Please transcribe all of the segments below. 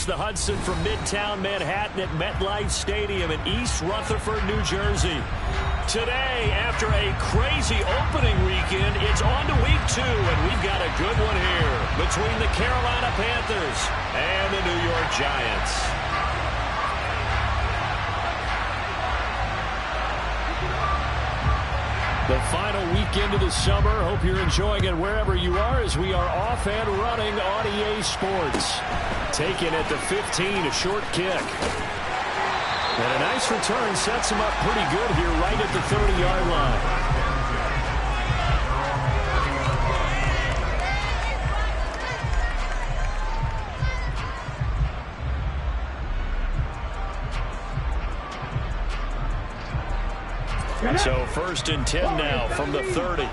across the Hudson from Midtown Manhattan at MetLife Stadium in East Rutherford, New Jersey. Today, after a crazy opening weekend, it's on to week 2, and we've got a good one here between the Carolina Panthers and the New York Giants. The final weekend of the summer. Hope you're enjoying it wherever you are as we are off and running on EA Sports. Taken at the 15, a short kick. And a nice return sets him up pretty good here right at the 30-yard line. So 1st and 10 now from the 30.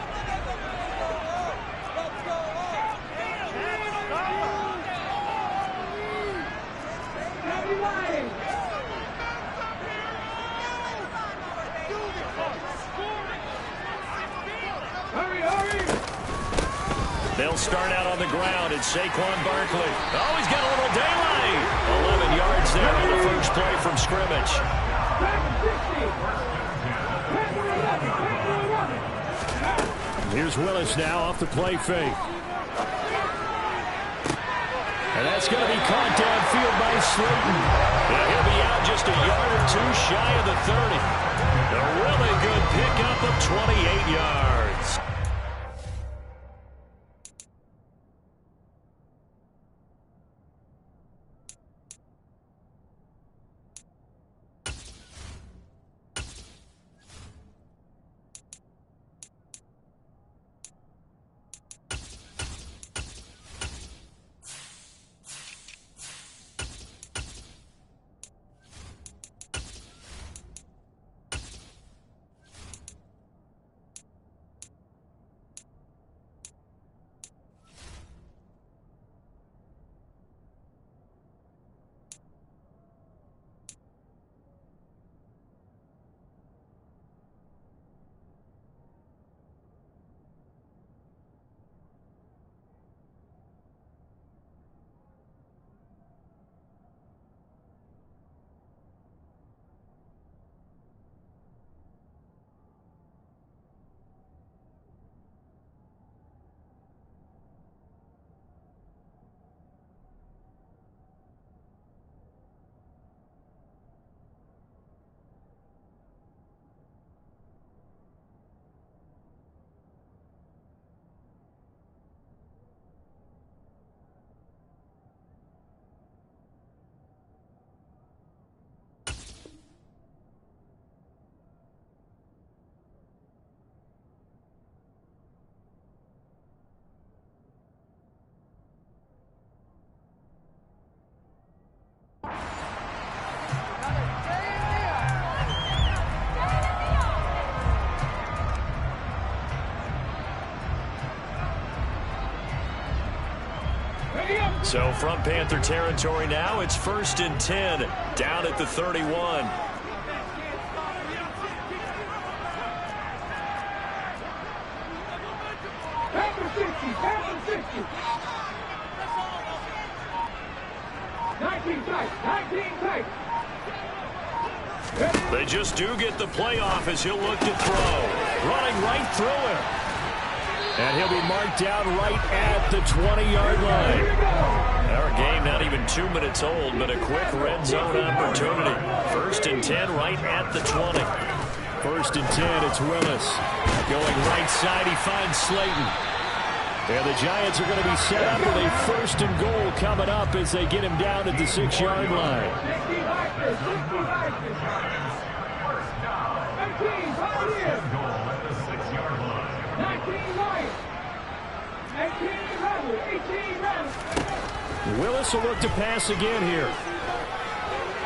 They'll start out on the ground. It's Saquon Barkley. Oh, he's got a little daylight. 11 yards there on the first play from scrimmage. Here's Willis now off the play fake. And that's going to be caught downfield by Slayton. And he'll be out just a yard or two shy of the 30. A really good pickup of 28 yards. So from Panther territory now, it's 1st and 10 down at the 31. Panther 60, Panther 60. 19 tight, 19 tight. They just do get the playoff as he'll look to throw. Running right through him. And he'll be marked down right at the 20-yard line. Our game not even 2 minutes old, but a quick red zone opportunity. 1st and 10 right at the 20. 1st and 10, it's Willis. Going right side, he finds Slayton. And the Giants are going to be set up with a 1st and goal coming up as they get him down at the 6-yard line. Willis will look to pass again here.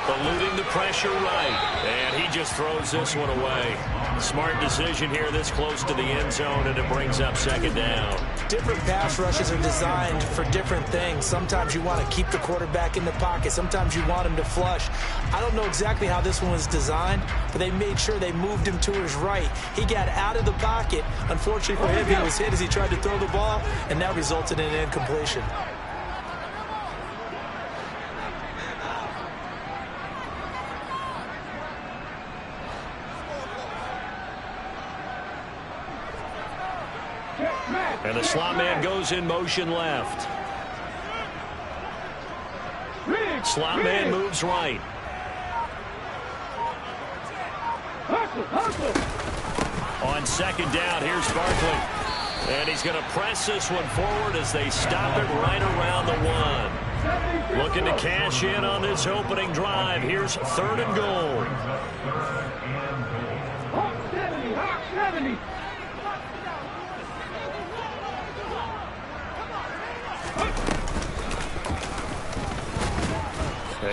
Eluding the pressure right. And he just throws this one away. Smart decision here this close to the end zone, and it brings up 2nd down. Different pass rushes are designed for different things. Sometimes you want to keep the quarterback in the pocket. Sometimes you want him to flush. I don't know exactly how this one was designed, but they made sure they moved him to his right. He got out of the pocket. Unfortunately for him, he was hit as he tried to throw the ball, and that resulted in an incompletion. And the slot man goes in motion left. Slot man moves right. On second down, here's Barkley. And he's going to press this one forward as they stop it right around the 1. Looking to cash in on this opening drive. Here's 3rd and goal. Hawk 70, Hawk 70.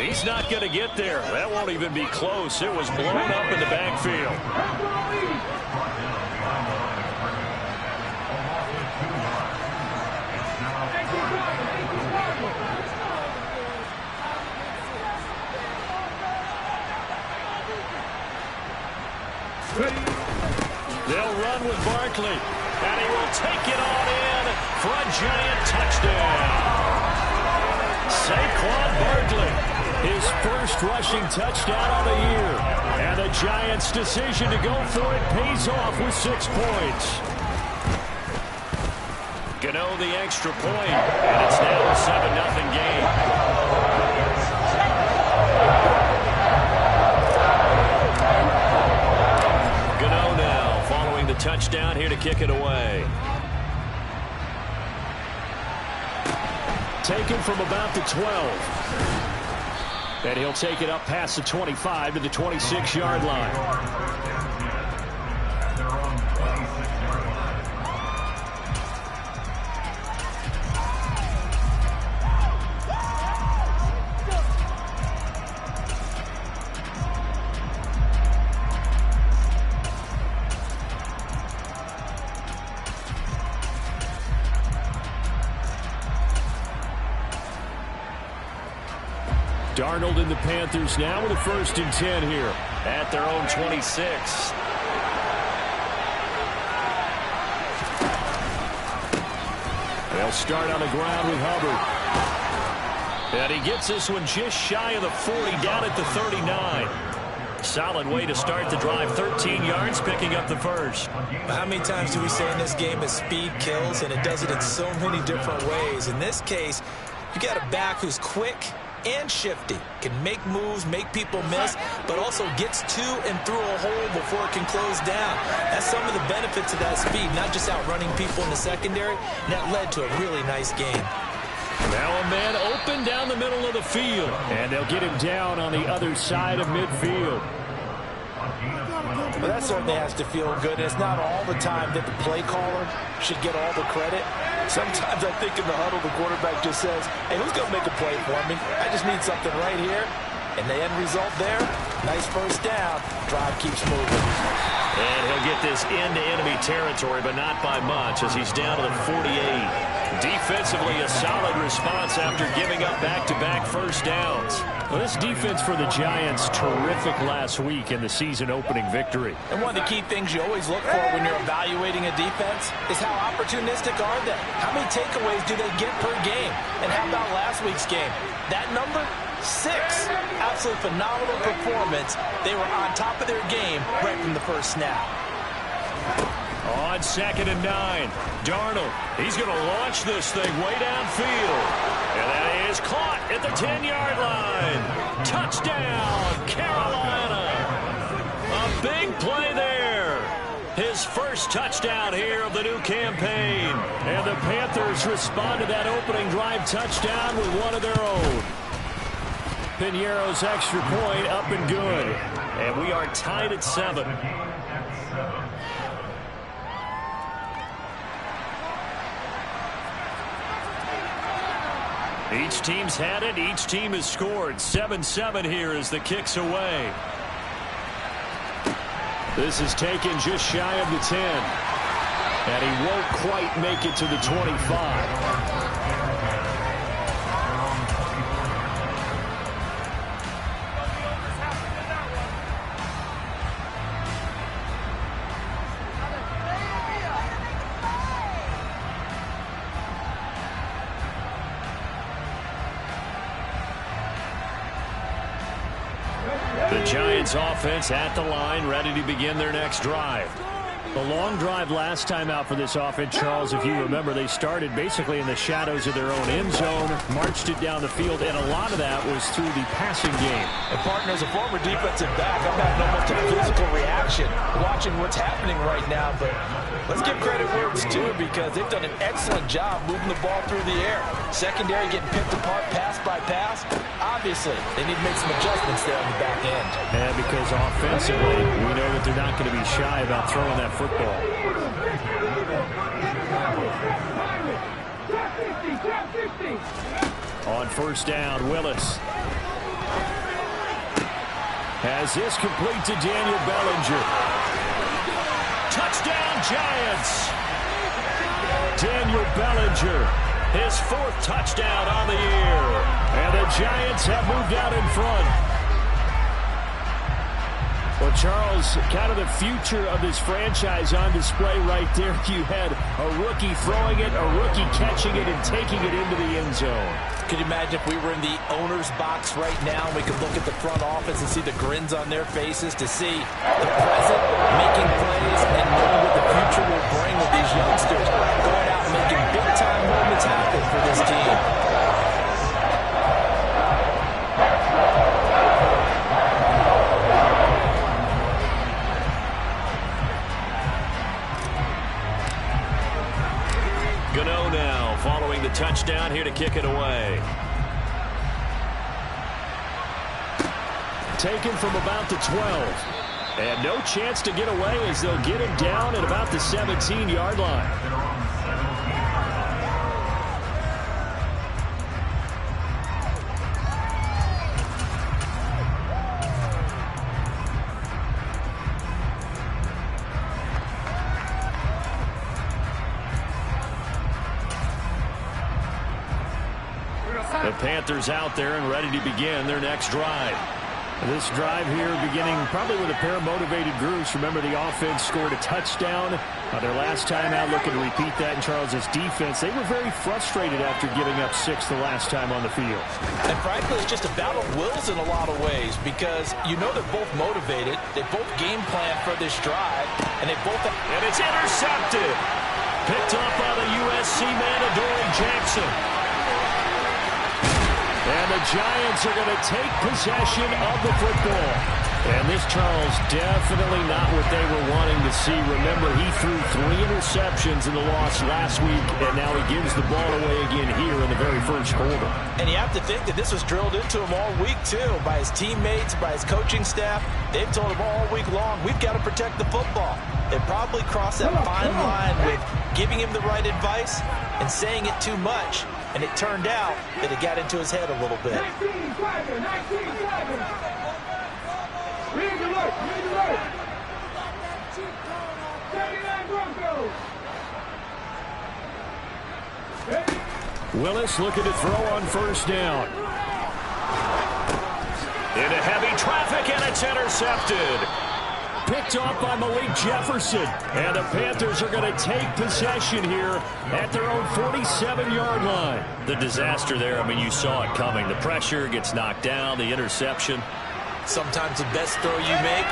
He's not going to get there. That won't even be close. It was blown up in the backfield. They'll run with Barkley, and he will take it on in for a giant touchdown. Saquon Barkley, his first rushing touchdown of the year. And the Giants' decision to go for it pays off with 6 points. Gano the extra point, and it's now a 7-0 game. Gano now following the touchdown here to kick it away. Taken from about the 12. And he'll take it up past the 25 to the 26-yard line. Darnold and the Panthers now with a 1st and 10 here at their own 26. They'll start on the ground with Hubbard. And he gets this one just shy of the 40, down at the 39. Solid way to start the drive. 13 yards, picking up the first. How many times do we say in this game that speed kills, and it does it in so many different ways? In this case, you got a back who's quick and shifty, can make moves, make people miss, but also gets to and through a hole before it can close down. That's some of the benefits of that speed, not just outrunning people in the secondary, and that led to a really nice game. Now a man open down the middle of the field, and they'll get him down on the other side of midfield. Well, that certainly has to feel good. It's not all the time that the play caller should get all the credit. Sometimes I think in the huddle, the quarterback just says, hey, who's going to make a play for me? I just need something right here. And the end result there, nice first down. Drive keeps moving. And he'll get this into enemy territory, but not by much as he's down to the 48. Defensively, a solid response after giving up back-to-back first downs. Well, this defense for the Giants, terrific last week in the season-opening victory. And one of the key things you always look for when you're evaluating a defense is how opportunistic are they? How many takeaways do they get per game? And how about last week's game? That number? 6. Absolutely phenomenal performance. They were on top of their game right from the first snap. On 2nd and 9, Darnold, he's going to launch this thing way downfield. And that is caught at the 10-yard line. Touchdown, Carolina. A big play there. His first touchdown here of the new campaign. And the Panthers respond to that opening drive touchdown with one of their own. Piñeiro's extra point up and good. And we are tied at 7. Each team's had it. Each team has scored. 7-7 here as the kick's away. This is taken just shy of the 10. And he won't quite make it to the 25. The Giants offense at the line, ready to begin their next drive. The long drive last time out for this offense, Charles, if you remember, they started basically in the shadows of their own end zone, marched it down the field, and a lot of that was through the passing game. And partner, as a former defensive back, I'm having almost a physical reaction watching what's happening right now, but let's give credit where it's due because they've done an excellent job moving the ball through the air. Secondary getting picked apart pass by pass. Obviously, they need to make some adjustments there on the back end. Yeah, because offensively, we know that they're not going to be shy about throwing that football. On first down, Willis has this complete to Daniel Bellinger. Touchdown, Giants! Daniel Bellinger, his 4th touchdown on the year. And the Giants have moved out in front. Well, Charles, kind of the future of this franchise on display right there. You had a rookie throwing it, a rookie catching it, and taking it into the end zone. Could you imagine if we were in the owner's box right now and we could look at the front office and see the grins on their faces to see the present, making plays, and knowing what the future will bring with these youngsters going out and making big-time moments happen for this team. Gano now following the touchdown here to kick it away. Taken from about the 12. And no chance to get away as they'll get him down at about the 17-yard line. The Panthers out there and ready to begin their next drive. This drive here beginning probably with a pair of motivated groups. Remember, the offense scored a touchdown their last time out, looking to repeat that in Charles's defense. They were very frustrated after giving up 6 the last time on the field. And frankly, it's just a battle of wills in a lot of ways because you know they're both motivated. They both game plan for this drive, and they both... And it's intercepted. Picked up by the USC man, Adoree Jackson. And the Giants are going to take possession of the football. And this, Charles, definitely not what they were wanting to see. Remember, he threw 3 interceptions in the loss last week, and now he gives the ball away again here in the very first quarter. And you have to think that this was drilled into him all week, too, by his teammates, by his coaching staff. They've told him all week long, we've got to protect the football. They probably crossed that fine line with giving him the right advice and saying it too much. And it turned out that it got into his head a little bit. 19 driver. Read alert. 79 Broncos. Willis looking to throw on first down. Into heavy traffic, and it's intercepted. Picked off by Malik Jefferson. And the Panthers are going to take possession here at their own 47-yard line. The disaster there, I mean, you saw it coming. The pressure gets knocked down, the interception. Sometimes the best throw you make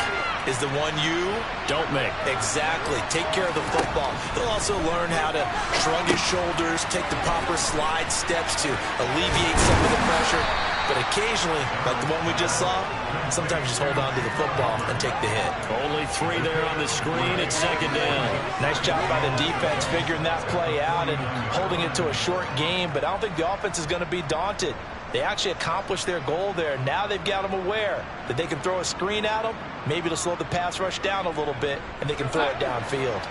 is the one you don't make. Exactly. Take care of the football. He'll also learn how to shrug his shoulders, take the proper slide steps to alleviate some of the pressure. But occasionally, like the one we just saw, sometimes just hold on to the football and take the hit. Only 3 there on the screen. It's second down. Nice job by the defense figuring that play out and holding it to a short game. But I don't think the offense is going to be daunted. They actually accomplished their goal there. Now they've got them aware that they can throw a screen at them. Maybe it'll slow the pass rush down a little bit, and they can throw it downfield.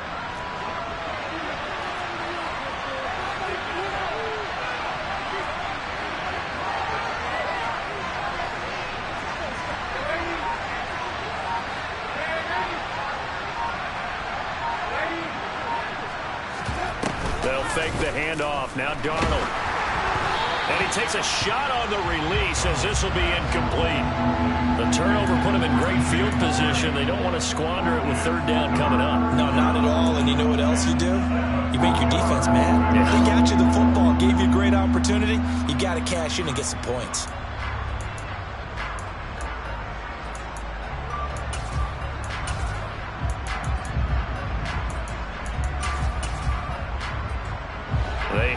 They'll fake the handoff. Now Darnold. And he takes a shot on the release as this will be incomplete. The turnover put him in great field position. They don't want to squander it with third down coming up. No, not at all. And you know what else you do? You make your defense mad. Yeah. They got you the football, gave you a great opportunity. You got to cash in and get some points.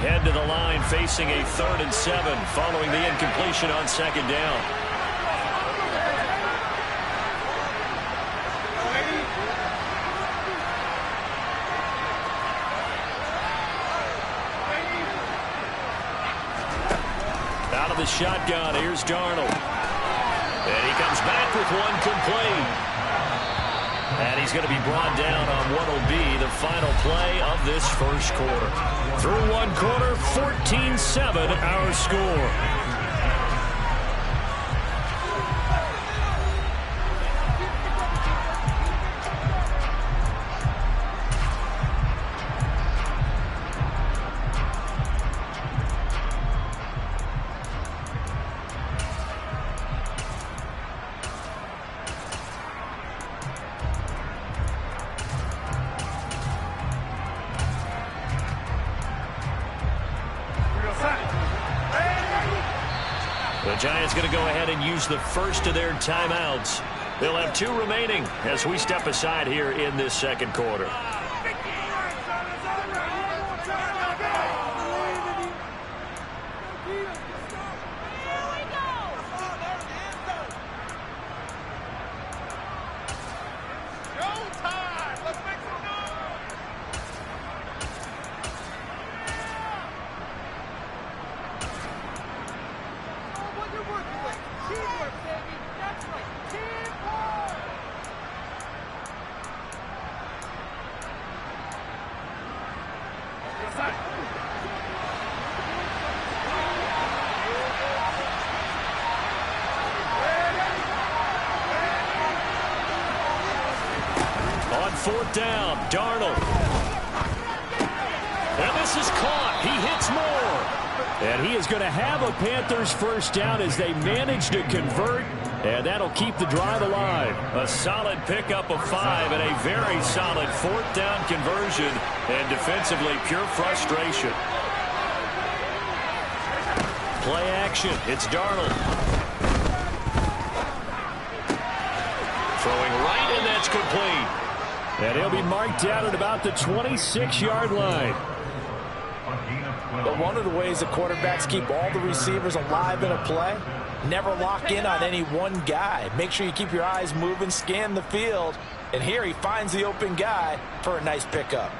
head to the line facing a 3rd and 7 following the incompletion on 2nd down. Out of the shotgun, here's Darnold. And he comes back with one complete. And he's going to be brought down on what will be the final play of this first quarter. Through one quarter, 14-7 our score. The Giants going to go ahead and use the first of their timeouts. They'll have 2 remaining as we step aside here in this second quarter. On 4th down, Darnold. And this is caught. He hits more. And he is going to have a Panthers first down as they manage to convert. And that'll keep the drive alive. A solid pickup of 5 and a very solid 4th down conversion. And defensively, pure frustration. Play action. It's Darnold. Throwing right, and that's complete. And he'll be marked down at about the 26-yard line. But one of the ways the quarterbacks keep all the receivers alive in a play, never lock in on any one guy. Make sure you keep your eyes moving, scan the field. And here he finds the open guy for a nice pickup.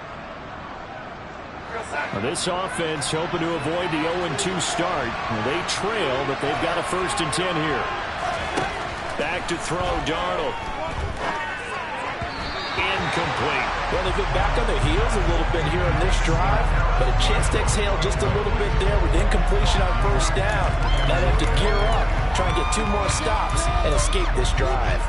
Well, this offense hoping to avoid the 0-2 start. Well, they trail, but they've got a 1st and 10 here. Back to throw, Darnold. Incomplete. Well, they've been back on their heels a little bit here in this drive, but a chance to exhale just a little bit there with incompletion on 1st down. Now they have to gear up, try and get 2 more stops and escape this drive.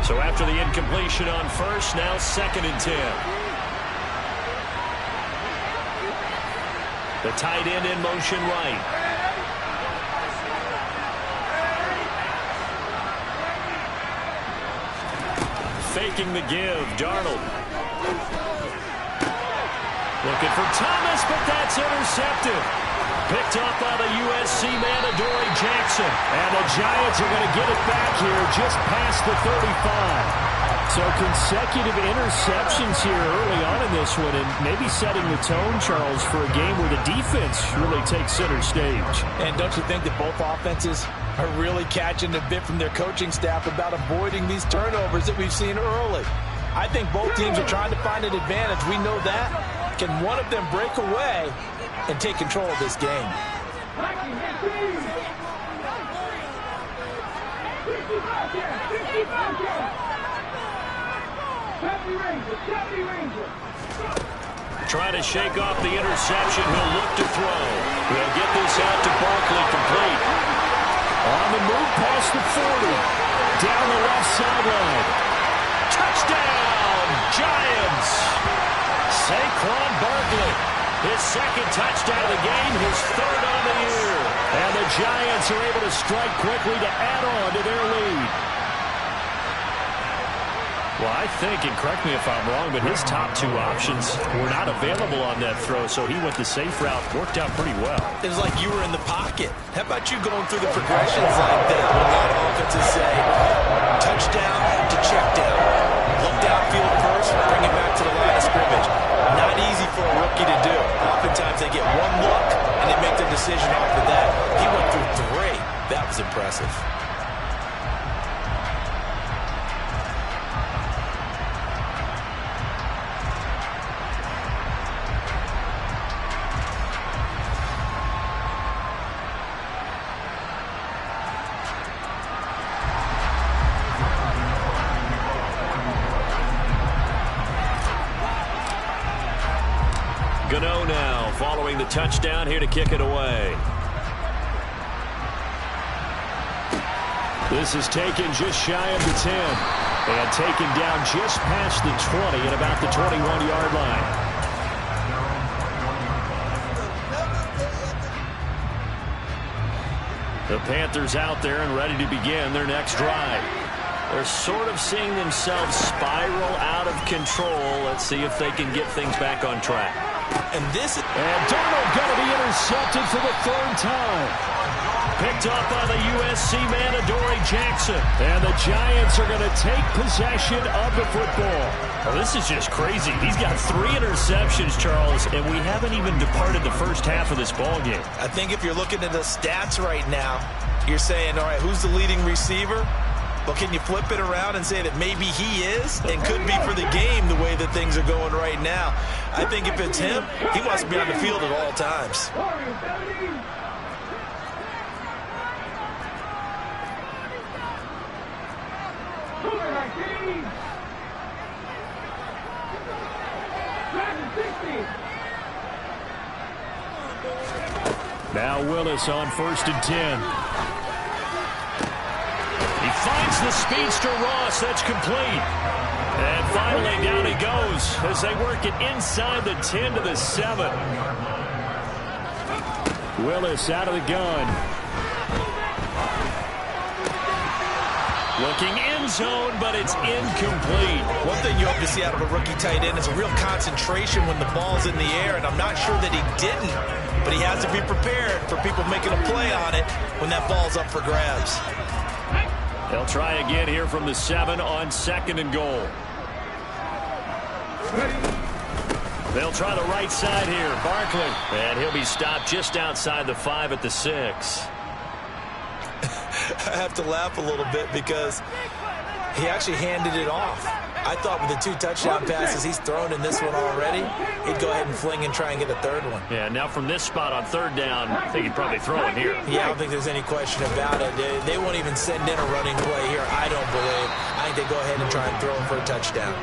So after the incompletion on 1st, now 2nd and 10. The tight end in motion right. Faking the give, Darnold. Looking for Thomas, but that's intercepted. Picked up by the USC man, Adoree Jackson. And the Giants are going to get it back here just past the 35. So consecutive interceptions here early on in this one, and maybe setting the tone, Charles, for a game where the defense really takes center stage. And don't you think that both offenses are really catching a bit from their coaching staff about avoiding these turnovers that we've seen early? I think both teams are trying to find an advantage. We know that. Can one of them break away and take control of this game? Trying to shake off the interception. He'll look to throw. He'll get this out to Barkley, complete. On the move past the 40. Down the left sideline. Touchdown, Giants. Saquon Barkley. His 2nd touchdown of the game, his 3rd on the year. And the Giants are able to strike quickly to add on to their lead. Well, I think, and correct me if I'm wrong, but his top two options were not available on that throw, so he went the safe route. Worked out pretty well. It was like you were in the pocket. How about you going through the progressions like that when a lot of offenses say touchdown to check down? Look downfield first, bring it back to the line of scrimmage. Not easy for a rookie to do. Oftentimes they get one look and they make their decision off of that. He went through three. That was impressive. Gano now following the touchdown here to kick it away. This is taken just shy of the 10 and taken down just past the 20 at about the 21-yard line. The Panthers out there and ready to begin their next drive. They're sort of seeing themselves spiral out of control. Let's see if they can get things back on track. And Darnold going to be intercepted for the third time. Picked up by the USC man, Adoree Jackson. And the Giants are going to take possession of the football. Oh, this is just crazy. He's got 3 interceptions, Charles, and we haven't even departed the first half of this ball game. I think if you're looking at the stats right now, you're saying, all right, who's the leading receiver? Well, can you flip it around and say that maybe he is and could be for the game the way that things are going right now? I think if it's him, he wants to be on the field at all times. Now Willis on 1st and 10. He finds the speedster Ross. That's complete. And finally down he goes as they work it inside the 10 to the 7. Willis out of the gun. Looking end zone, but it's incomplete. One thing you hope to see out of a rookie tight end is a real concentration when the ball's in the air, and I'm not sure that he didn't, but he has to be prepared for people making a play on it when that ball's up for grabs. They'll try again here from the 7 on 2nd and goal. They'll try the right side here. Barkley. And he'll be stopped just outside the 5 at the 6. I have to laugh a little bit because he actually handed it off. I thought with the 2 touchdown passes he's thrown in this one already, he'd go ahead and fling and try and get a 3rd one. Yeah, now from this spot on 3rd down, I think he'd probably throw it here. Yeah, I don't think there's any question about it. They won't even send in a running play here, I don't believe. I think they go ahead and try and throw him for a touchdown.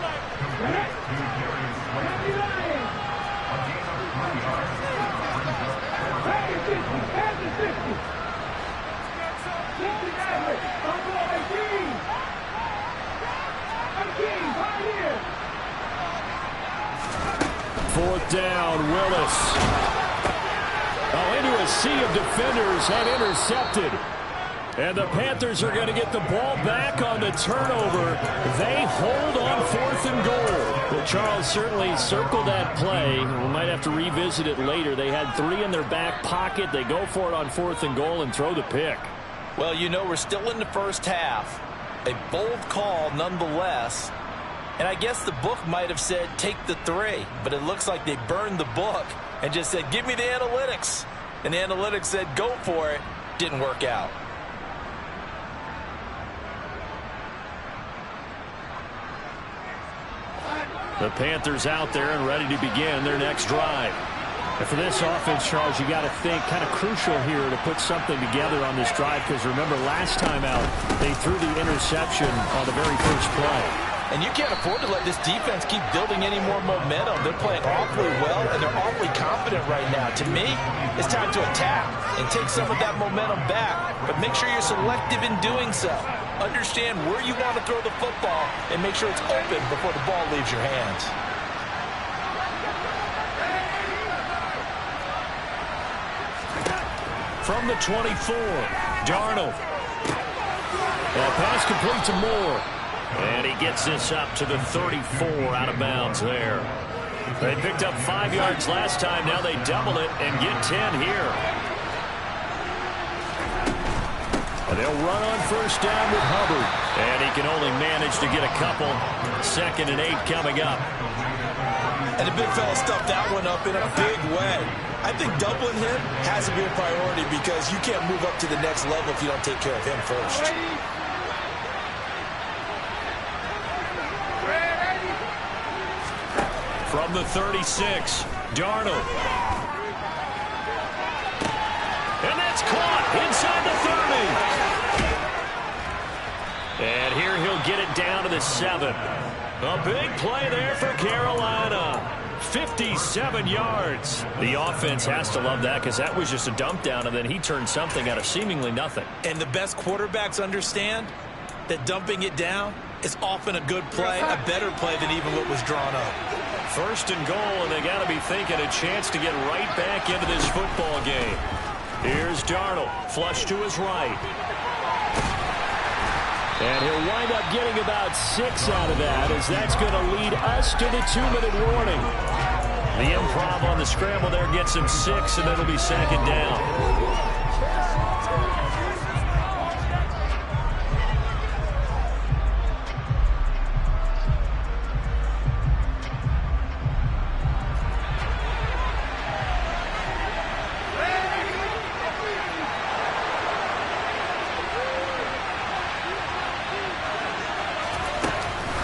Fourth down, Willis. Oh, into a sea of defenders and intercepted. And the Panthers are going to get the ball back on the turnover. They hold on 4th and goal. Well, Charles certainly circled that play. We might have to revisit it later. They had 3 in their back pocket. They go for it on 4th and goal and throw the pick. Well, you know, we're still in the first half. A bold call nonetheless. And I guess the book might have said take the 3, but it looks like they burned the book and just said give me the analytics. And the analytics said go for it. Didn't work out. The Panthers out there and ready to begin their next drive. And for this offense, Charles, you got to think kind of crucial here to put something together on this drive because remember last time out they threw the interception on the very first play. And you can't afford to let this defense keep building any more momentum. They're playing awfully well, and they're awfully confident right now. To me, it's time to attack and take some of that momentum back. But make sure you're selective in doing so. Understand where you want to throw the football and make sure it's open before the ball leaves your hands. From the 24, Darnold. Pass complete to Moore. And he gets this up to the 34 out of bounds there. They picked up 5 yards last time. Now they double it and get 10 here. And they'll run on first down with Hubbard. And he can only manage to get a couple. 2nd and 8 coming up. And the big fella stuffed that one up in a big way. I think doubling him has to be a priority because you can't move up to the next level if you don't take care of him first. From the 36, Darnold. And that's caught inside the 30. And here he'll get it down to the 7. A big play there for Carolina. 57 yards. The offense has to love that because that was just a dump down, and then he turned something out of seemingly nothing. And the best quarterbacks understand that dumping it down is often a good play, a better play than even what was drawn up. 1st and goal, and they got to be thinking a chance to get right back into this football game. Here's Darnold, flush to his right. And he'll wind up getting about 6 out of that, as that's going to lead us to the 2-minute warning. The improv on the scramble there gets him 6, and it'll be 2nd down.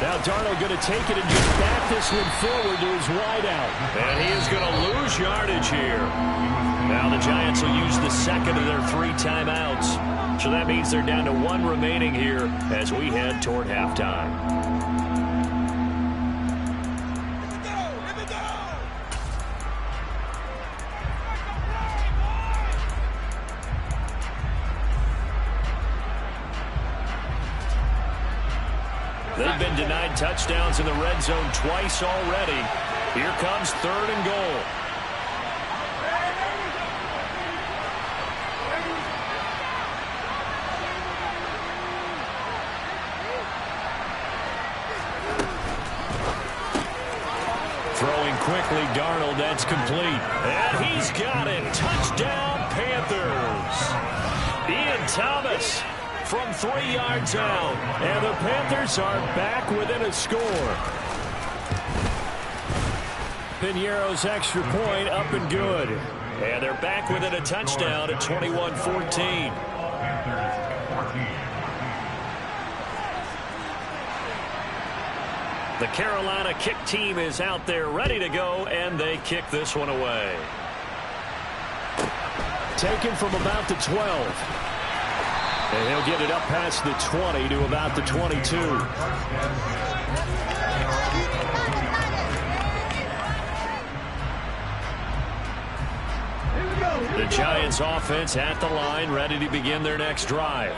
Now Darnold going to take it and just back this one forward to his wideout. And he is going to lose yardage here. Now the Giants will use the 2nd of their 3 timeouts. So that means they're down to 1 remaining here as we head toward halftime. They've been denied touchdowns in the red zone twice already. Here comes 3rd and goal. Throwing quickly, Darnold, that's complete. And he's got it. Touchdown, Panthers. Ian Thomas from 3 yards out. And the Panthers are back within a score. Piñeiro's extra point up and good. And they're back within a touchdown at 21-14. The Carolina kick team is out there ready to go, and they kick this one away. Taken from about the 12. And he'll get it up past the 20 to about the 22. The Giants offense at the line, ready to begin their next drive.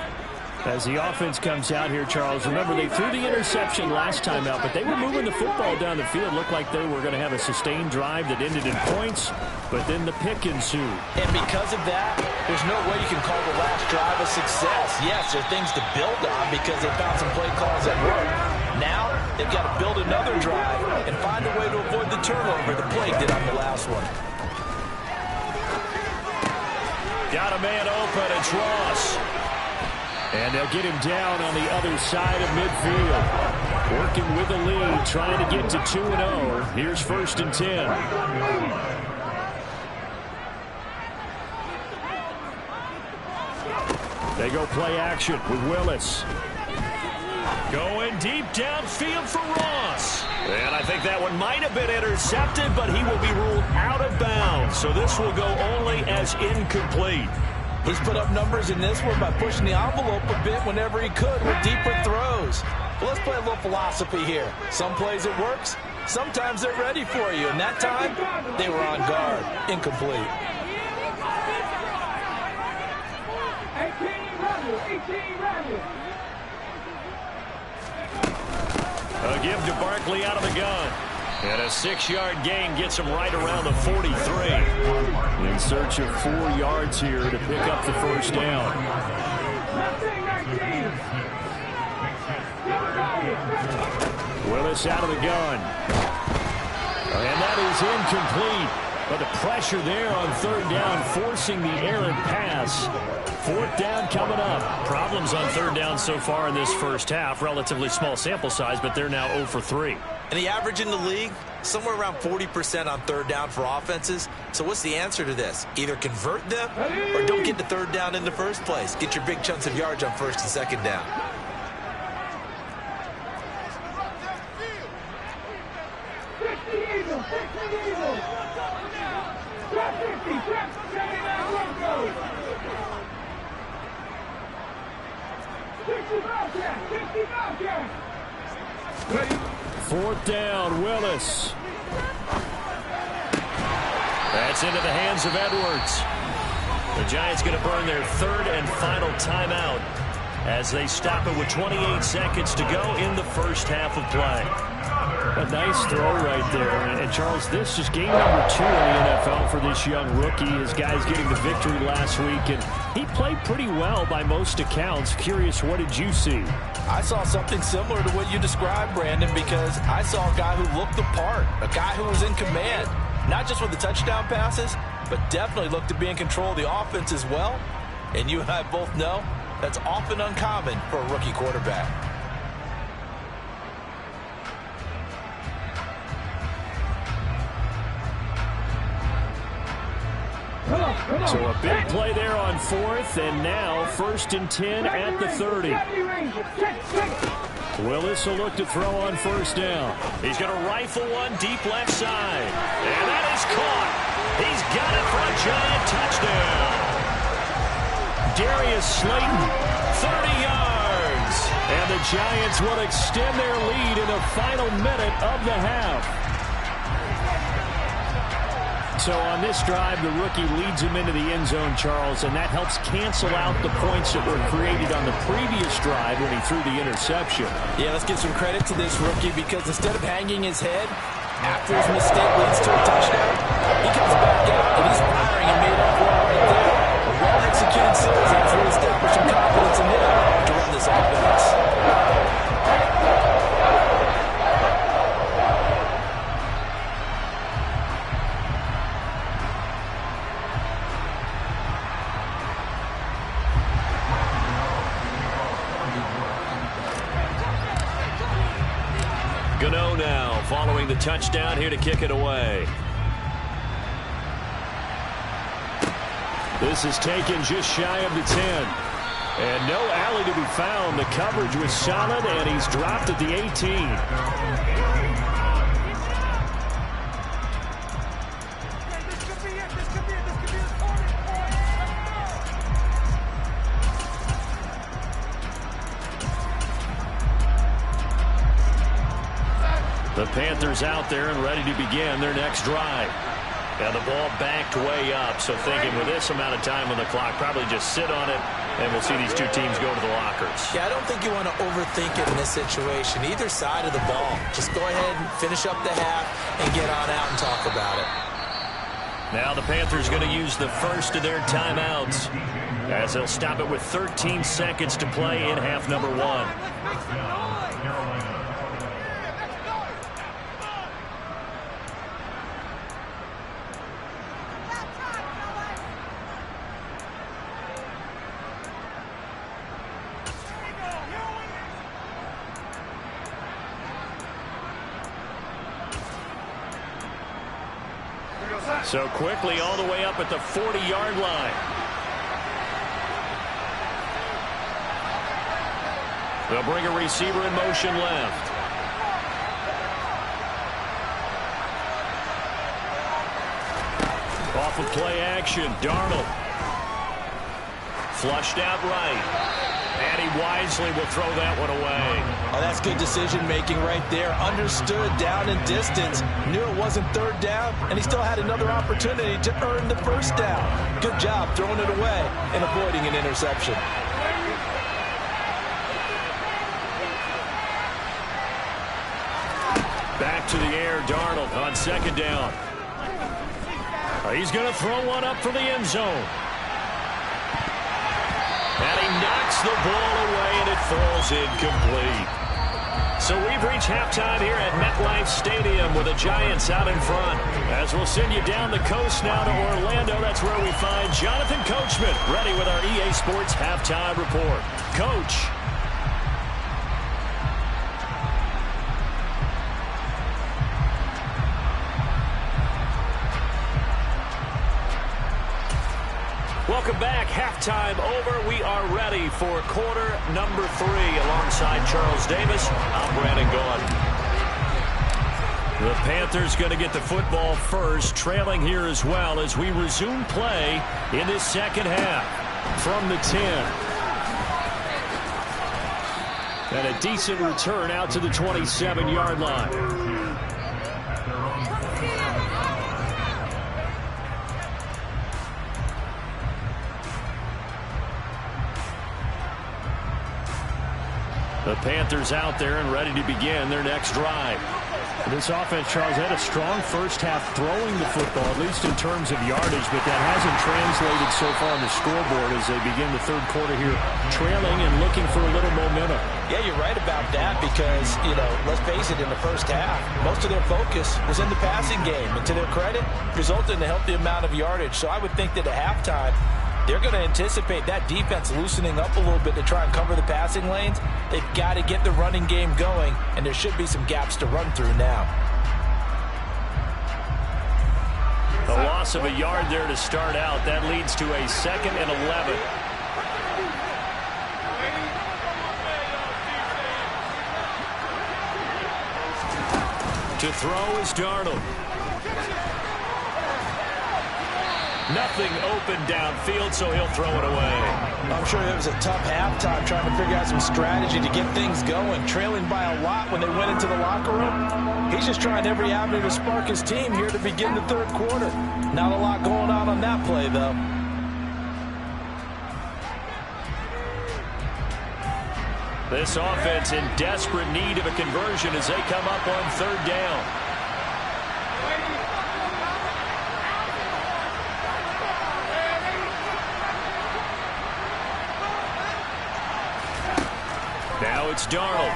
As the offense comes out here, Charles, remember they threw the interception last time out, but they were moving the football down the field. Looked like they were going to have a sustained drive that ended in points, but then the pick ensued. And because of that, there's no way you can call the last drive a success. Yes, there are things to build on because they found some play calls that work. Now, they've got to build another drive and find a way to avoid the turnover the play did on the last one. Got a man open, it's Ross. And they'll get him down on the other side of midfield. Working with the lead, trying to get to 2-0. Here's 1st and 10. They go play action with Willis. Going deep downfield for Ross. And I think that one might have been intercepted, but he will be ruled out of bounds. So this will go only as incomplete. He's put up numbers in this one by pushing the envelope a bit whenever he could with deeper throws. Well, let's play a little philosophy here. Some plays it works. Sometimes they're ready for you. And that time, they were on guard. Incomplete. 18 A give to Barkley out of the gun. And a 6-yard gain gets him right around the 43. In search of 4 yards here to pick up the first down. Willis out of the gun. And that is incomplete. But the pressure there on third down, forcing the errant pass. Fourth down coming up. Problems on third down so far in this first half. Relatively small sample size, but they're now 0 for 3. And the average in the league, somewhere around 40% on third down for offenses. So what's the answer to this? Either convert them or don't get the third down in the first place. Get your big chunks of yards on first and second down. Fourth down, Willis. That's into the hands of Edwards. The Giants going to burn their third and final timeout as they stop it with 28 seconds to go in the first half of play. A nice throw right there. And Charles, this is game number 2 in the NFL for this young rookie. His guys getting the victory last week, and he played pretty well by most accounts. Curious, what did you see? I saw something similar to what you described, Brandon, because I saw a guy who looked the part, a guy who was in command, not just with the touchdown passes, but definitely looked to be in control of the offense as well. And you and I both know that's often uncommon for a rookie quarterback. So a big play there on fourth, and now 1st and 10 at the 30. Willis will look to throw on first down. He's going to rifle one deep left side. And that is caught. He's got it for a Giant touchdown. Darius Slayton, 30 yards. And the Giants will extend their lead in the final minute of the half. So on this drive, the rookie leads him into the end zone, Charles, and that helps cancel out the points that were created on the previous drive when he threw the interception. Yeah, let's give some credit to this rookie because instead of hanging his head after his mistake leads to a touchdown, he comes back out and he's firing and made up for it right there. A well-executed series has really established some confidence in him to run this offense. Gano now following the touchdown here to kick it away. This is taken just shy of the 10. And no alley to be found. The coverage was solid, and he's dropped at the 18. The Panthers out there and ready to begin their next drive. And the ball backed way up, so thinking with this amount of time on the clock, probably just sit on it, and we'll see these two teams go to the lockers. Yeah, I don't think you want to overthink it in this situation. Either side of the ball. Just go ahead and finish up the half and get on out and talk about it. Now the Panthers going to use the first of their timeouts as they'll stop it with 13 seconds to play in half number 1. So quickly all the way up at the 40-yard line. They'll bring a receiver in motion left. Off of play action, Darnold. Flushed out right. And he wisely will throw that one away. Oh, that's good decision-making right there. Understood down and distance. Knew it wasn't third down, and he still had another opportunity to earn the first down. Good job throwing it away and avoiding an interception. Back to the air, Darnold on second down. He's going to throw one up for the end zone. And he knocks the ball away, and it falls incomplete. So we've reached halftime here at MetLife Stadium with the Giants out in front. As we'll send you down the coast now to Orlando, that's where we find Jonathan Coachman ready with our EA Sports Halftime Report. Coach. Welcome back. Halftime over. We are ready for quarter number 3 alongside Charles Davis. I'm Brandon Gaud. The Panthers going to get the football first, trailing here as well as we resume play in this second half from the 10. And a decent return out to the 27-yard line. The Panthers out there and ready to begin their next drive. This offense, Charles, had a strong first half throwing the football, at least in terms of yardage, but that hasn't translated so far on the scoreboard as they begin the third quarter here, trailing and looking for a little momentum. Yeah, you're right about that because, let's face it, in the first half, most of their focus was in the passing game. And to their credit, resulted in a healthy amount of yardage. So I would think that at halftime, they're going to anticipate that defense loosening up a little bit to try and cover the passing lanes. They've got to get the running game going, and there should be some gaps to run through now. A loss of a yard there to start out. That leads to a 2nd and 11. To throw is Darnold. Nothing open downfield, so he'll throw it away. I'm sure it was a tough halftime trying to figure out some strategy to get things going. Trailing by a lot when they went into the locker room. He's just trying every avenue to spark his team here to begin the third quarter. Not a lot going on that play, though. This offense in desperate need of a conversion as they come up on third down. Now it's Darnold.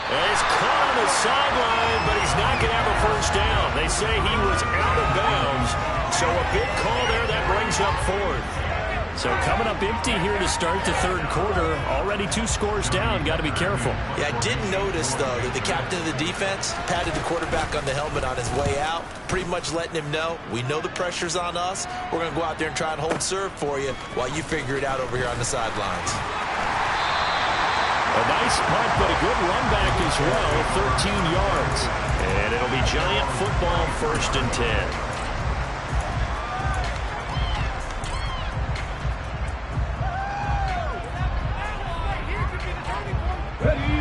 And he's caught on the sideline, but he's not going to have a first down. They say he was out of bounds, so a big call there that brings up 4th. So coming up empty here to start the third quarter. Already 2 scores down. Got to be careful. Yeah, I did notice, though, that the captain of the defense patted the quarterback on the helmet on his way out, pretty much letting him know, we know the pressure's on us. We're going to go out there and try and hold serve for you while you figure it out over here on the sidelines. A nice punt, but a good run back as well, 13 yards. And it'll be Giant football, 1st and 10.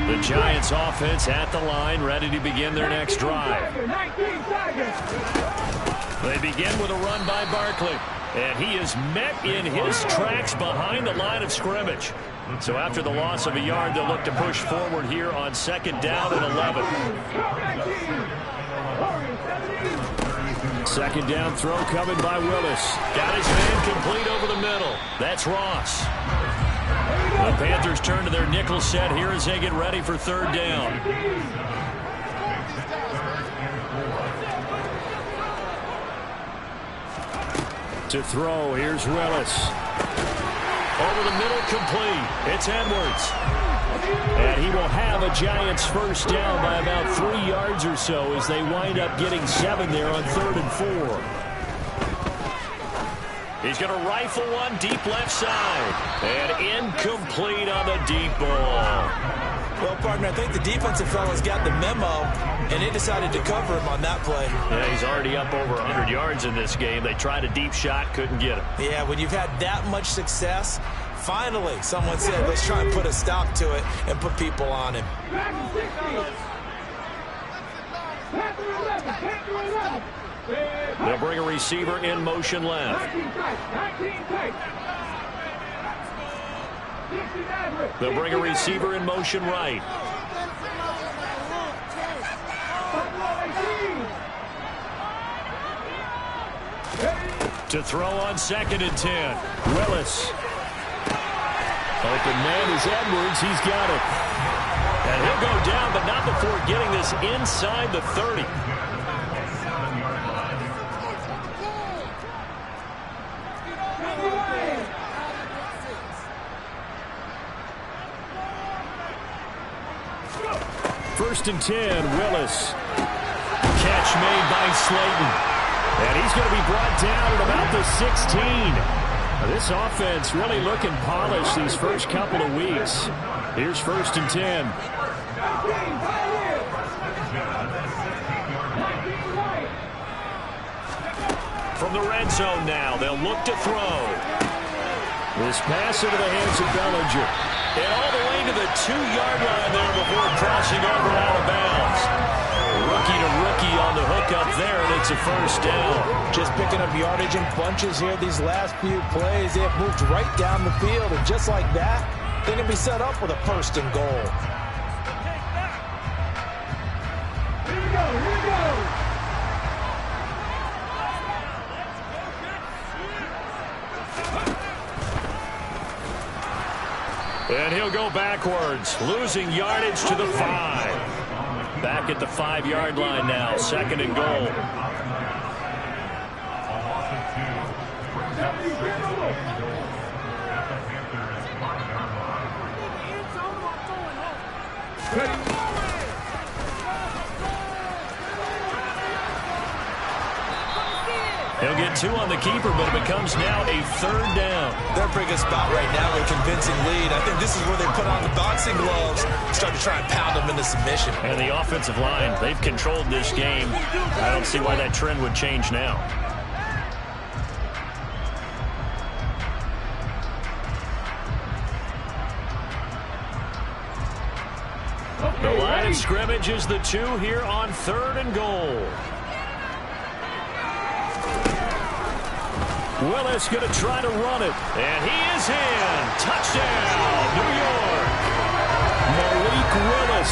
The Giants offense at the line, ready to begin their next drive. They begin with a run by Barkley. And he is met in his tracks behind the line of scrimmage. So after the loss of a yard, they'll look to push forward here on 2nd down and 11. 2nd down throw coming by Willis. Got his man complete over the middle. That's Ross. The Panthers turn to their nickel set here as they get ready for 3rd down. To throw, here's Willis. Over the middle, complete. It's Edwards. And he will have a Giants first down by about 3 yards or so as they wind up getting 7 there on 3rd and 4. He's going to rifle one deep left side. And incomplete on the deep ball. Well, partner, I think the defensive fellas got the memo, and they decided to cover him on that play. Yeah, he's already up over 100 yards in this game. They tried a deep shot, couldn't get him. Yeah, when you've had that much success, finally someone said, let's try and put a stop to it and put people on him. They'll bring a receiver in motion left. They'll bring a receiver in motion right. To throw on 2nd and 10. Willis. Open man is Edwards. He's got it. And he'll go down, but not before getting this inside the 30. First and 10, Willis. Catch made by Slayton. And he's going to be brought down at about the 16. Now, this offense really looking polished these first couple of weeks. Here's first and 10. From the red zone now, they'll look to throw. This pass into the hands of Bellinger. And all the way to the 2-yard line there before crossing over out of bounds. Rookie to rookie on the hook up there, and it's a first down. Just picking up yardage in bunches here these last few plays. They have moved right down the field, and just like that, they're going to be set up with a first and goal. Here we go, here we go. And he'll go backwards, losing yardage to the 5. Back at the 5-yard line now, second and goal. He'll get 2 on the keeper, but it becomes now a third down. They're a pretty good spot right now with a convincing lead. I think this is where they put on the boxing gloves and start to try and pound them into submission. And the offensive line, they've controlled this game. I don't see why that trend would change now. The line of scrimmage is the 2 here on third and goal. Willis going to try to run it. And he is in. Touchdown, New York. Malik Willis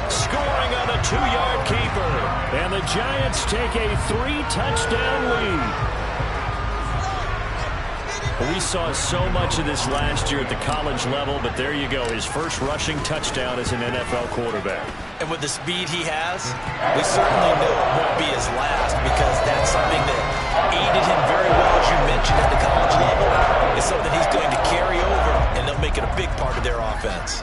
scoring on a 2-yard keeper. And the Giants take a 3-touchdown lead. We saw so much of this last year at the college level, but there you go. His first rushing touchdown as an NFL quarterback. And with the speed he has, we certainly know it won't be his last, because that's something that aided him very well, as you mentioned, at the college level. It's something he's going to carry over, and they'll make it a big part of their offense.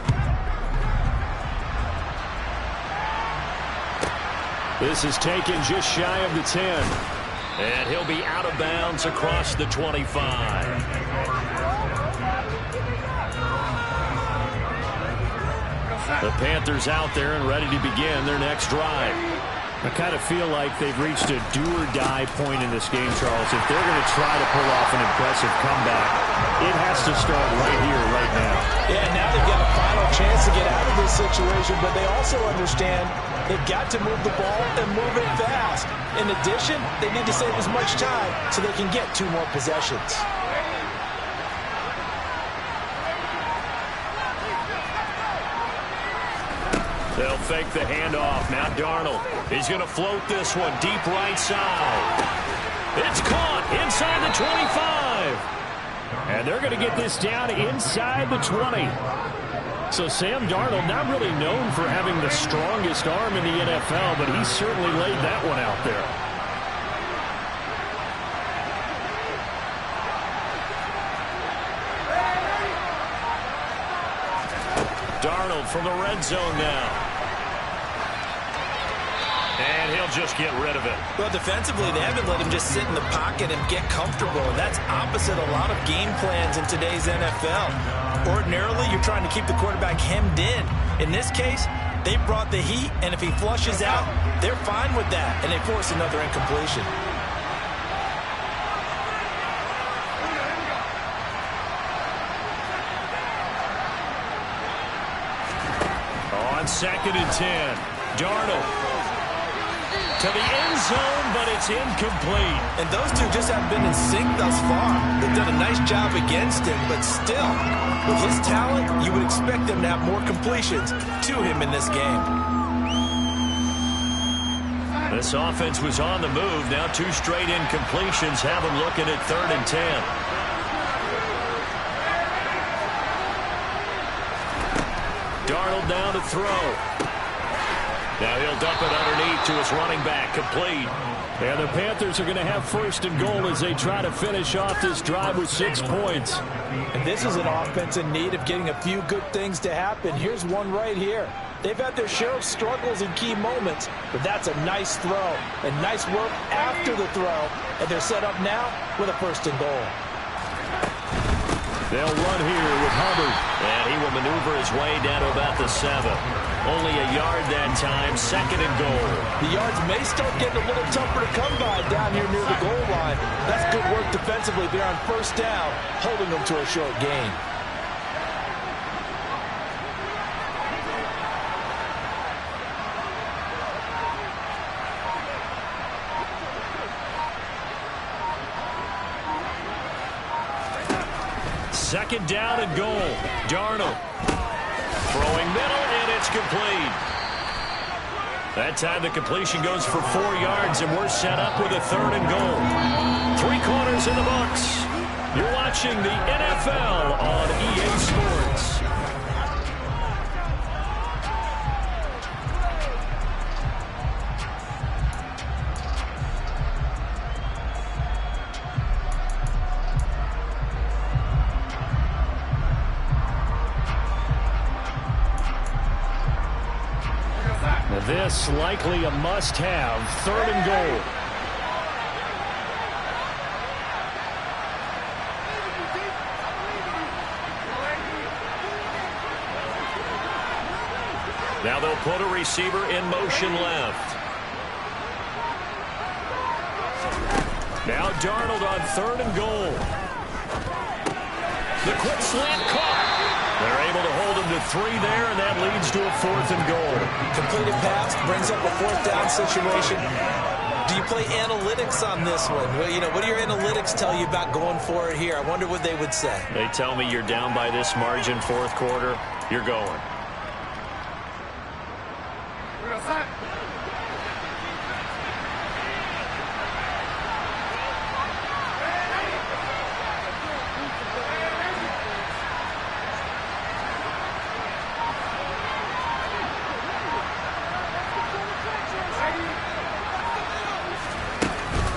This is taken just shy of the 10. And he'll be out of bounds across the 25. The Panthers out there and ready to begin their next drive. I kind of feel like they've reached a do-or-die point in this game, Charles. If they're going to try to pull off an impressive comeback, it has to start right here, right now. Yeah, now they've got a final chance to get out of this situation, but they also understand they've got to move the ball and move it fast. In addition, they need to save as much time so they can get 2 more possessions. They'll fake the handoff. Now Darnold. He's going to float this one deep right side. It's caught inside the 25. And they're going to get this down inside the 20. So Sam Darnold, not really known for having the strongest arm in the NFL, but he certainly laid that one out there. Darnold from the red zone now. And he'll just get rid of it. Well, defensively, they haven't let him just sit in the pocket and get comfortable, and that's opposite a lot of game plans in today's NFL. Ordinarily, you're trying to keep the quarterback hemmed in. In this case, they brought the heat, and if he flushes out, they're fine with that, and they force another incompletion. On second and 10, Darnold to the end zone, but it's incomplete. And those two just haven't been in sync thus far. They've done a nice job against him, but still, with his talent, you would expect them to have more completions to him in this game. This offense was on the move. Now 2 straight incompletions have them looking at third and 10. Darnold now to throw. Now he'll dump it underneath to his running back, complete. And the Panthers are going to have first and goal as they try to finish off this drive with 6 points. And this is an offense in need of getting a few good things to happen. Here's one right here. They've had their share of struggles in key moments, but that's a nice throw and nice work after the throw. And they're set up now with a first and goal. They'll run here with Hubbard. And he will maneuver his way down to about the 7. Only a yard that time, second and goal. The yards may start getting a little tougher to come by down here near the goal line. That's good work defensively there on first down, holding them to a short gain. Second down and goal. Darnold throwing middle, and it's complete. That time the completion goes for 4 yards, and we're set up with a third and goal. 3 quarters in the books. You're watching the NFL on EA Sports. This likely a must-have, third and goal. Now they'll put a receiver in motion left. Now Darnold on third and goal. The quick slant caught. They're able to hold him to 3 there, and that leads to a fourth and goal. Completed pass brings up a fourth down situation. Do you play analytics on this one? Well, you know, what do your analytics tell you about going for it here? I wonder what they would say. They tell me you're down by this margin, fourth quarter, you're going.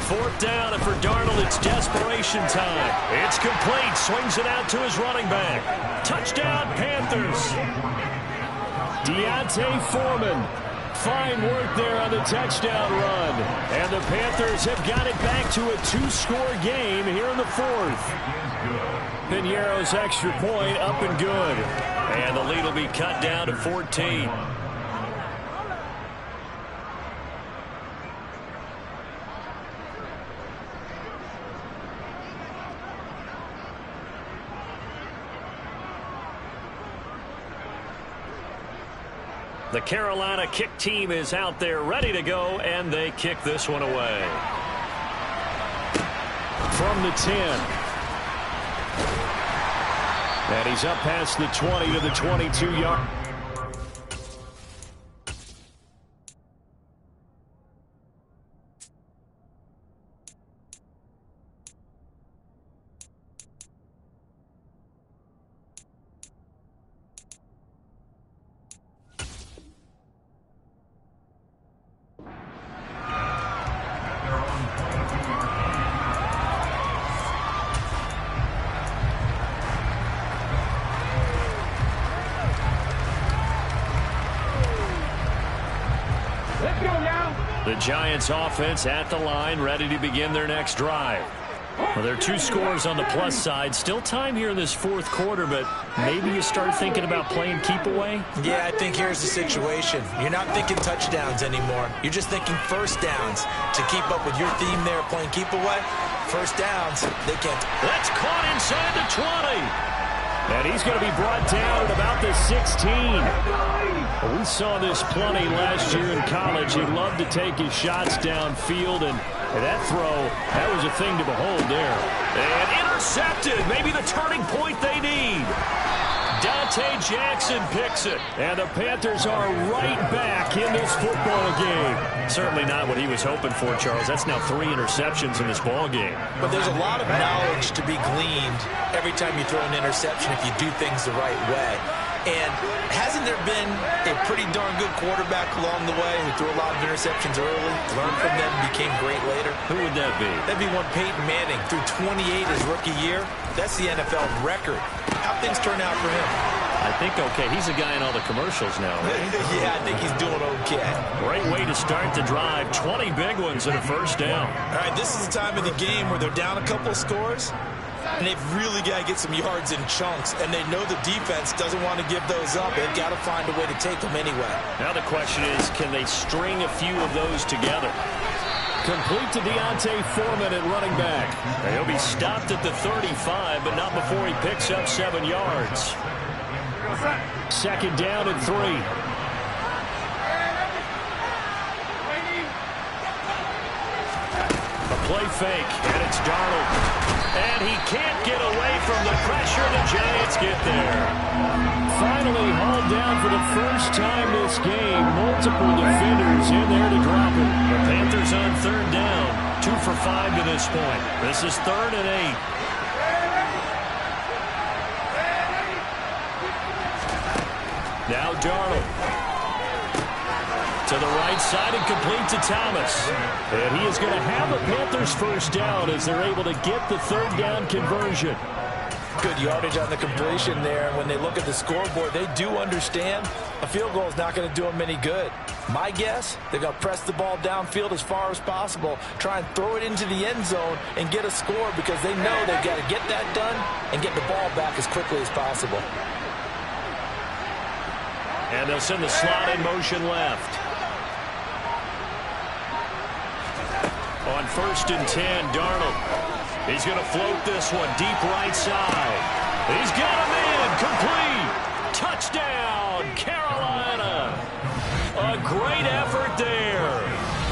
Fourth down, and for Darnold, it's desperation time. It's complete. Swings it out to his running back. Touchdown, Panthers. Deontay Foreman. Fine work there on the touchdown run. And the Panthers have got it back to a 2-score game here in the fourth. Piñeiro's extra point up and good. And the lead will be cut down to 14. The Carolina kick team is out there ready to go, and they kick this one away. From the 10. And he's up past the 20 to the 22-yard. The Giants offense at the line, ready to begin their next drive. Well, there are 2 scores on the plus side. Still time here in this fourth quarter, but maybe you start thinking about playing keep away? Yeah, I think here's the situation. You're not thinking touchdowns anymore. You're just thinking first downs. To keep up with your theme there, playing keep away, first downs, they can't. That's caught inside the 20. And he's going to be brought down at about the 16. We saw this plenty last year in college. He loved to take his shots downfield, and that throw, that was a thing to behold there. And intercepted. Maybe the turning point they need. Dante Jackson picks it. And the Panthers are right back in this football game. Certainly not what he was hoping for, Charles. That's now 3 interceptions in this ball game. But there's a lot of knowledge to be gleaned every time you throw an interception if you do things the right way. And hasn't there been a pretty darn good quarterback along the way who threw a lot of interceptions early, learned from them, and became great later? Who would that be? That'd be one Peyton Manning. Threw 28 his rookie year. That's the NFL record. How things turn out for him? I think okay. He's a guy in all the commercials now, right? Yeah, I think he's doing okay. Great way to start the drive. 20 big ones and a first down. All right, this is the time of the game where they're down a couple of scores, and they've really got to get some yards in chunks, and they know the defense doesn't want to give those up. They've got to find a way to take them anyway. Now the question is, can they string a few of those together? Complete to Deontay Foreman at running back. He'll be stopped at the 35, but not before he picks up 7 yards. Second down and 3. A play fake, and it's Darnold. And he can't get away from the pressure. The Giants get there. Finally hauled down for the first time this game. Multiple defenders in there to drop it. The Panthers on third down. 2 for 5 to this point. This is 3rd and 8. Now Darnold. To the right side and complete to Thomas. And he is going to have a Panthers first down as they're able to get the 3rd down conversion. Good yardage on the completion there. When they look at the scoreboard, they do understand a field goal is not going to do them any good. My guess, they're going to press the ball downfield as far as possible, try and throw it into the end zone and get a score because they know they've got to get that done and get the ball back as quickly as possible. And they'll send the slot in motion left. On 1st and 10, Darnold. He's going to float this one deep right side. He's got him in. Complete. Touchdown, Carolina. A great effort there.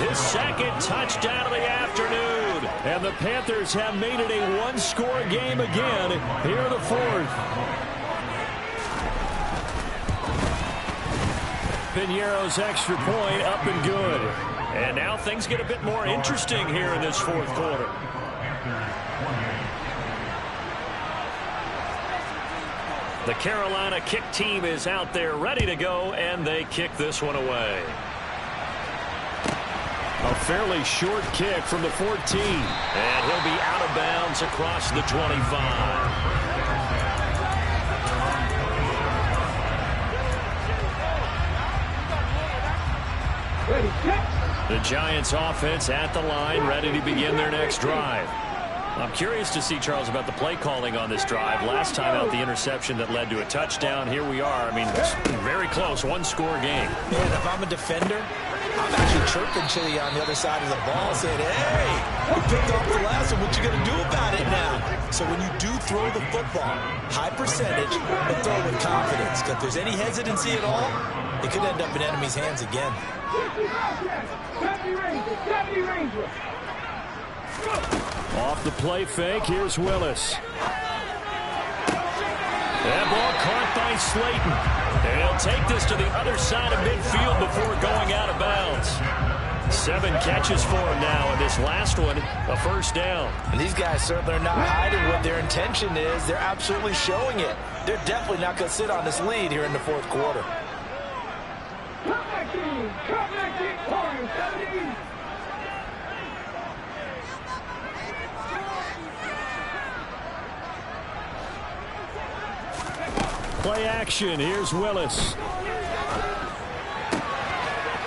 His 2nd touchdown of the afternoon. And the Panthers have made it a one-score game again here in the 4th. Piñeiro's extra point up and good. And now things get a bit more interesting here in this 4th quarter. The Carolina kick team is out there ready to go, and they kick this one away. A fairly short kick from the 14. And he'll be out of bounds across the 25. The Giants offense at the line, ready to begin their next drive. I'm curious to see, Charles, about the play calling on this drive. Last time out, the interception that led to a touchdown. Here we are. I mean, very close, one-score game. And if I'm a defender, I'm actually chirping Chili on the other side of the ball, saying, hey, you picked off the last one. What you going to do about it now? So when you do throw the football, high percentage, but throw with confidence. If there's any hesitancy at all, it could end up in enemy's hands again. Off the play fake, here's Willis. That ball caught by Slayton. And he'll take this to the other side of midfield before going out of bounds. 7 catches for him now, and this last one, a first down. And these guys certainly are not hiding what their intention is. They're absolutely showing it. They're definitely not going to sit on this lead here in the 4th quarter. Play action. Here's Willis.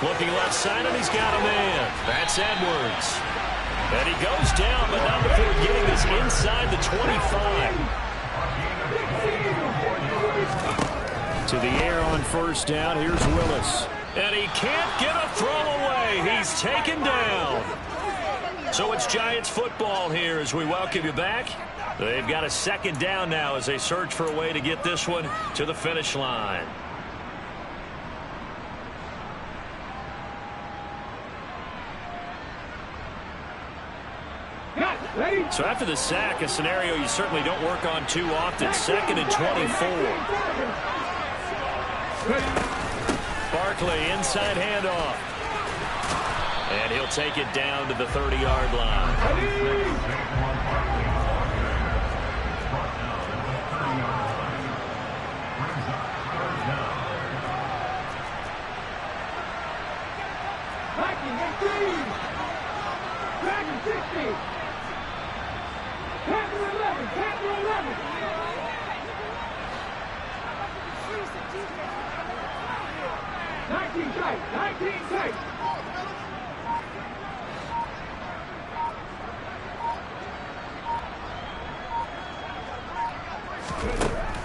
Looking left side, and he's got a man. That's Edwards. And he goes down, but not before getting this inside the 25. To the air on first down. Here's Willis. And he can't get a throw away. He's taken down. So it's Giants football here as we welcome you back. They've got a 2nd down now as they search for a way to get this one to the finish line. So after the sack, a scenario you certainly don't work on too often. 2nd and 24. Barkley, inside handoff. And he'll take it down to the 30-yard line.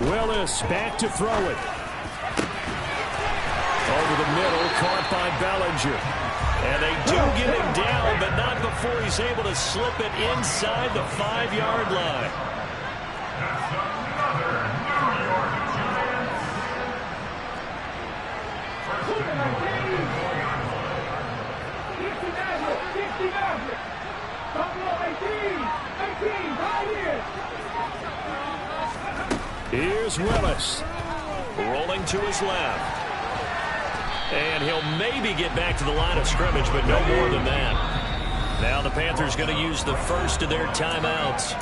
Willis back to throw it. Over the middle, caught by Bellinger. And they do get him down, but not before he's able to slip it inside the 5-yard line. Here's Willis. Rolling to his left. And he'll maybe get back to the line of scrimmage, but no more than that. Now the Panthers going to use the first of their timeouts,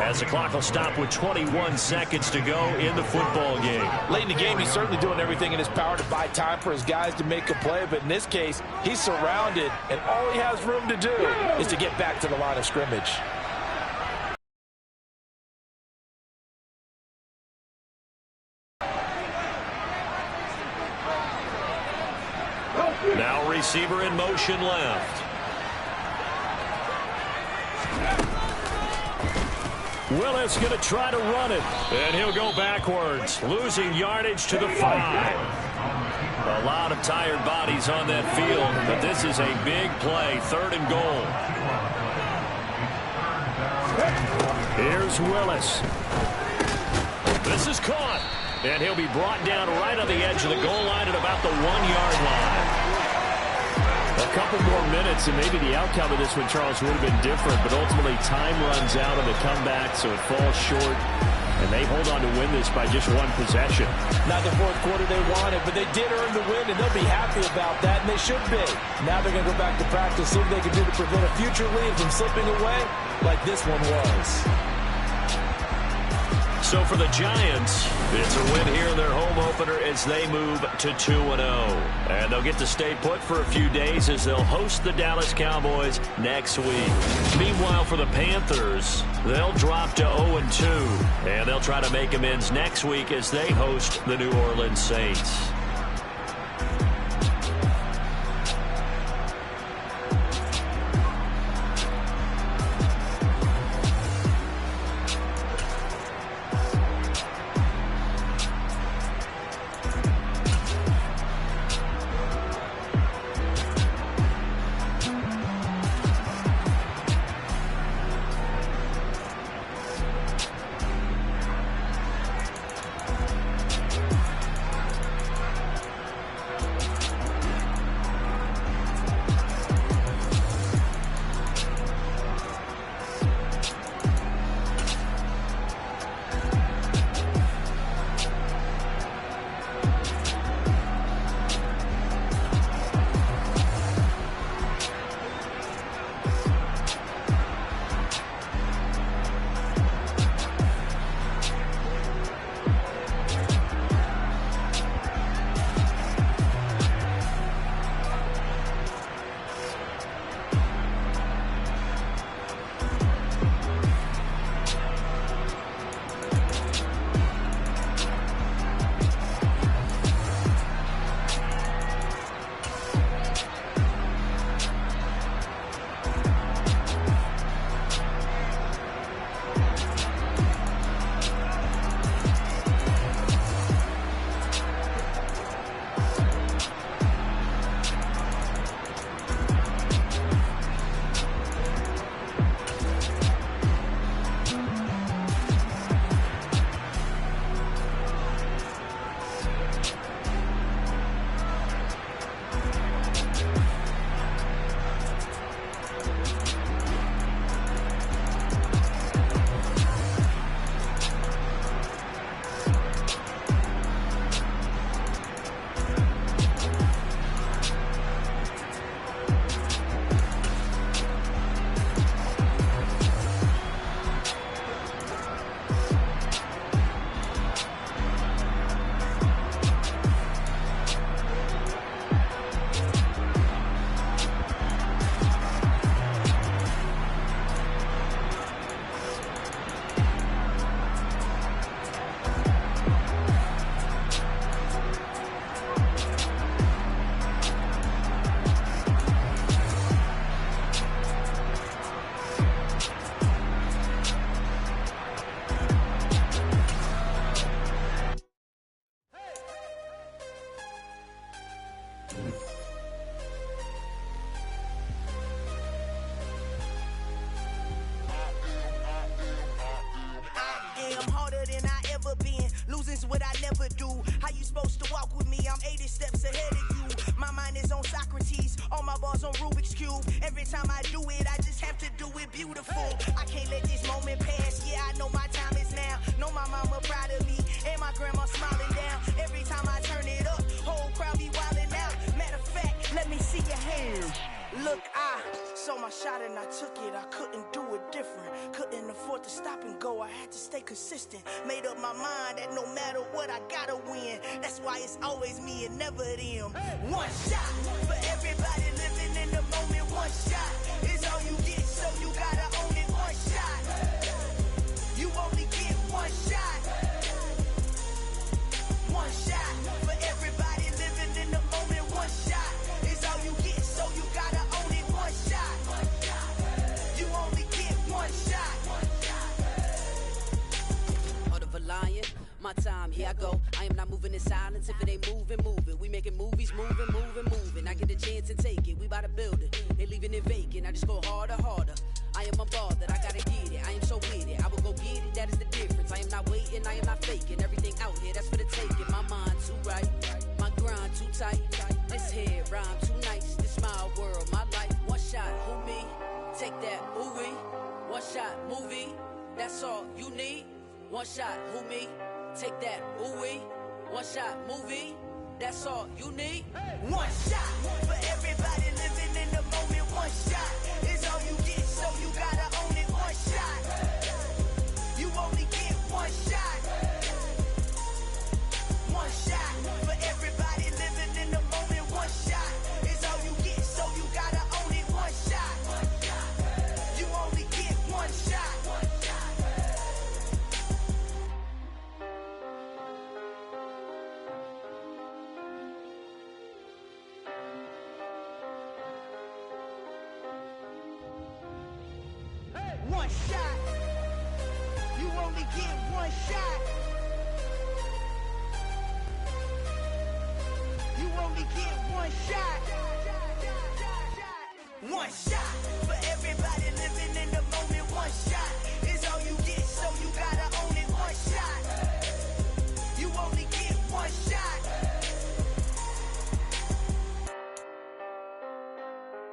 as the clock will stop with 21 seconds to go in the football game. Late in the game, he's certainly doing everything in his power to buy time for his guys to make a play. But in this case, he's surrounded, and all he has room to do is to get back to the line of scrimmage. Now receiver in motion left. Willis going to try to run it. And he'll go backwards, losing yardage to the 5. A lot of tired bodies on that field, but this is a big play, 3rd and goal. Here's Willis. This is caught. And he'll be brought down right on the edge of the goal line at about the 1-yard line. A couple more minutes, and maybe the outcome of this one, Charles, would have been different. But ultimately, time runs out on the comeback, so it falls short. And they hold on to win this by just 1 possession. Not the 4th quarter they wanted, but they did earn the win, and they'll be happy about that, and they should be. Now they're going to go back to practice, see what they can do to prevent a future lead from slipping away like this one was. So for the Giants, it's a win here in their home opener as they move to 2-0. And they'll get to stay put for a few days as they'll host the Dallas Cowboys next week. Meanwhile, for the Panthers, they'll drop to 0-2. And they'll try to make amends next week as they host the New Orleans Saints. never been. Losing's what I never do. How you supposed to walk with me? I'm 80 steps ahead of you. My mind is on Socrates, all my balls on Rubik's Cube. Every time I do it, I just have to do it beautiful. I can't let this moment pass. Yeah, I know my time is now. Know my mama proud of me, and my grandma smiling down. Every time I turn it up, whole crowd be wildin' out. Matter of fact, let me see your hands. Look, I saw my shot and I took it. I couldn't do it different. Couldn't afford to stop and go. I had to stay consistent. Made up my mind that no matter what, I gotta win. That's why it's always me and never them. One shot for everybody living in the moment. One shot is all you get, so you gotta own it. One shot. You only get one shot. One shot for everybody living in the moment. One shot is all you get, so you gotta own it. One shot. You only get one shot. Heart of a lion, my time, here I go. I am not moving in silence. If it ain't moving, moving. We making movies, moving, moving, moving. I get a chance and take it. We bout to build it. They leaving it vacant. I just go harder, harder. I am unbothered, I gotta get it. I am so with it. I will go get it, that is the difference. I am not waiting, I am not faking. Everything out here, that's for the taking. My mind too right, my grind too tight. This head rhyme too nice. This my world, my life. One shot, who me? Take that, ooh-wee. One shot, movie. That's all you need. One shot, who me? Take that, ooh-wee. One shot, movie. That's all you need. One shot for everybody living in the moment. One shot is all you get, so you gotta own it. One shot. You only get one shot. One shot for everybody living in the moment. One shot is all you get, so you gotta own it. One shot. You only get one shot. One shot. You only get one shot. You only get one shot. One shot for everybody.